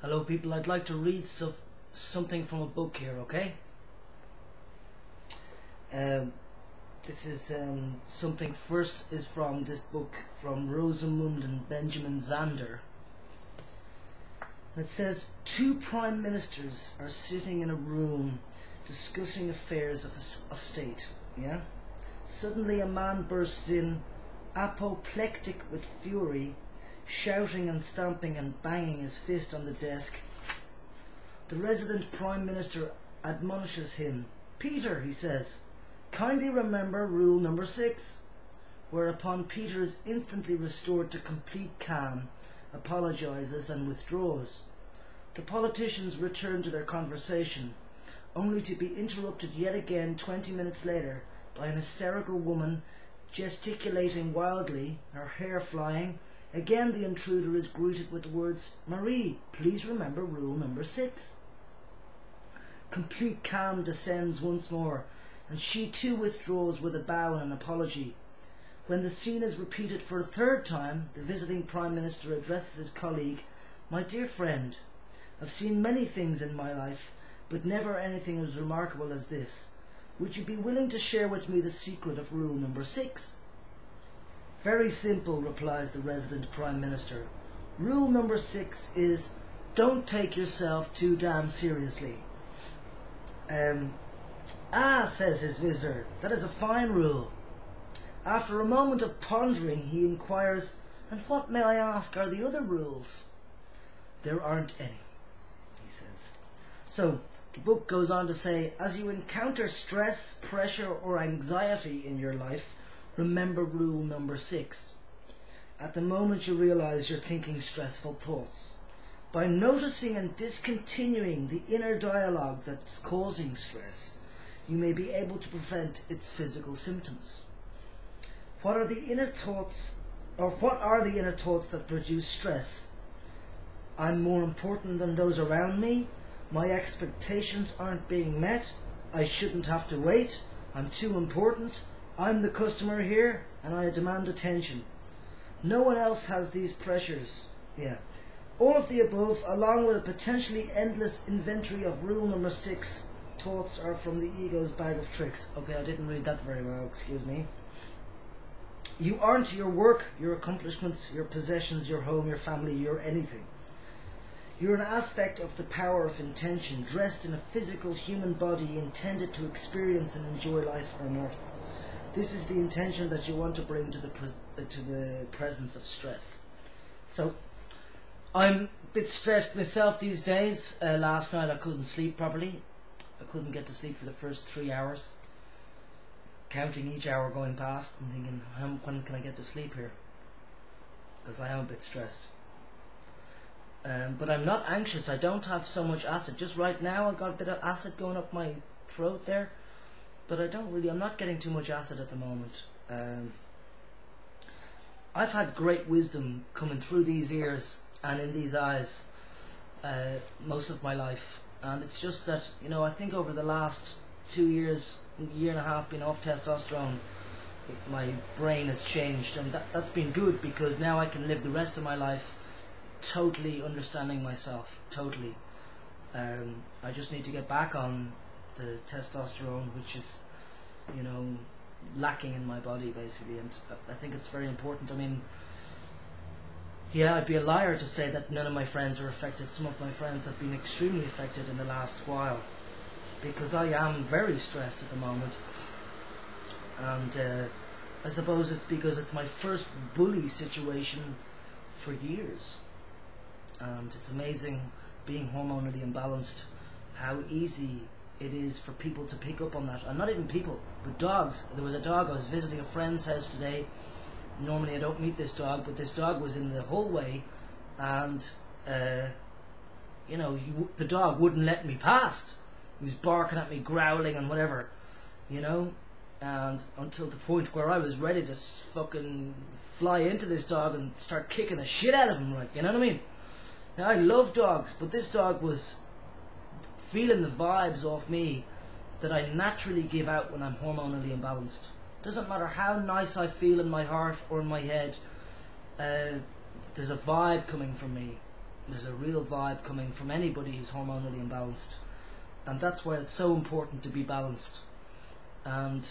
Hello people, I'd like to read something from a book here, okay? This is something first is from this book from Rosamund and Benjamin Zander. It says, two prime ministers are sitting in a room discussing affairs of state, yeah? Suddenly a man bursts in, apoplectic with fury, shouting and stamping and banging his fist on the desk. The resident Prime Minister admonishes him. "Peter," he says, "kindly remember rule number 6. Whereupon Peter is instantly restored to complete calm, apologizes and withdraws. The politicians return to their conversation, only to be interrupted yet again 20 minutes later by an hysterical woman gesticulating wildly, her hair flying. Again the intruder is greeted with the words, "Marie, please remember rule number 6. Complete calm descends once more, and she too withdraws with a bow and an apology. When the scene is repeated for a third time, the visiting Prime Minister addresses his colleague, "My dear friend, I've seen many things in my life, but never anything as remarkable as this. Would you be willing to share with me the secret of rule number 6? "Very simple," replies the resident Prime Minister. "Rule number 6 is, don't take yourself too damn seriously." Says his visitor, "that is a fine rule." After a moment of pondering, he inquires, "And what, may I ask, are the other rules?" "There aren't any," he says. So the book goes on to say, as you encounter stress, pressure or anxiety in your life, remember rule number 6. At the moment you realize you're thinking stressful thoughts. By noticing and discontinuing the inner dialogue that's causing stress, you may be able to prevent its physical symptoms. What are the inner thoughts that produce stress? I'm more important than those around me. My expectations aren't being met. I shouldn't have to wait. I'm too important. I'm the customer here and I demand attention. No one else has these pressures. Yeah. All of the above, along with a potentially endless inventory of rule number 6 thoughts, are from the ego's bag of tricks. Okay, I didn't read that very well, excuse me. You aren't your work, your accomplishments, your possessions, your home, your family, your anything. You're an aspect of the power of intention, dressed in a physical human body intended to experience and enjoy life on earth. This is the intention that you want to bring to the presence of stress. So, I'm a bit stressed myself these days. Last night I couldn't sleep properly. I couldn't get to sleep for the first 3 hours. Counting each hour going past and thinking, when can I get to sleep here? Because I am a bit stressed. But I'm not anxious. I don't have so much acid. Just right now I've got a bit of acid going up my throat there. But I'm not getting too much acid at the moment. I've had great wisdom coming through these ears and in these eyes most of my life. And it's just that, I think over the last 2 years, year and a half being off testosterone, my brain has changed. And that's been good, because now I can live the rest of my life totally understanding myself, totally. I just need to get back on the testosterone, which is, lacking in my body basically, and I think it's very important. I'd be a liar to say that none of my friends are affected. Some of my friends have been extremely affected in the last while, because I am very stressed at the moment, and I suppose it's because it's my first bully situation for years. And it's amazing, being hormonally imbalanced, how easy it is for people to pick up on that. And not even people, but dogs. There was a dog, I was visiting a friend's house today. Normally I don't meet this dog, but this dog was in the hallway, and the dog wouldn't let me past. He was barking at me, growling and whatever, and until the point where I was ready to fucking fly into this dog and start kicking the shit out of him, you know what I mean? Now, I love dogs, but this dog was feeling the vibes off me that I naturally give out when I'm hormonally imbalanced. Doesn't matter how nice I feel in my heart or in my head, there's a vibe coming from me, There's a real vibe coming from anybody who's hormonally imbalanced, and that's why it's so important to be balanced. And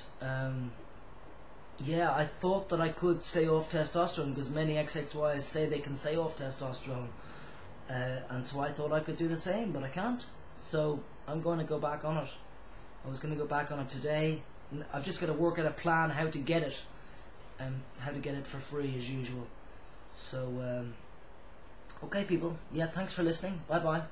yeah, I thought that I could stay off testosterone because many XXYs say they can stay off testosterone, and so I thought I could do the same, but I can't. So I'm going to go back on it. I was going to go back on it today. I've just got to work out a plan how to get it, and how to get it for free as usual. So okay people, yeah, thanks for listening. Bye bye.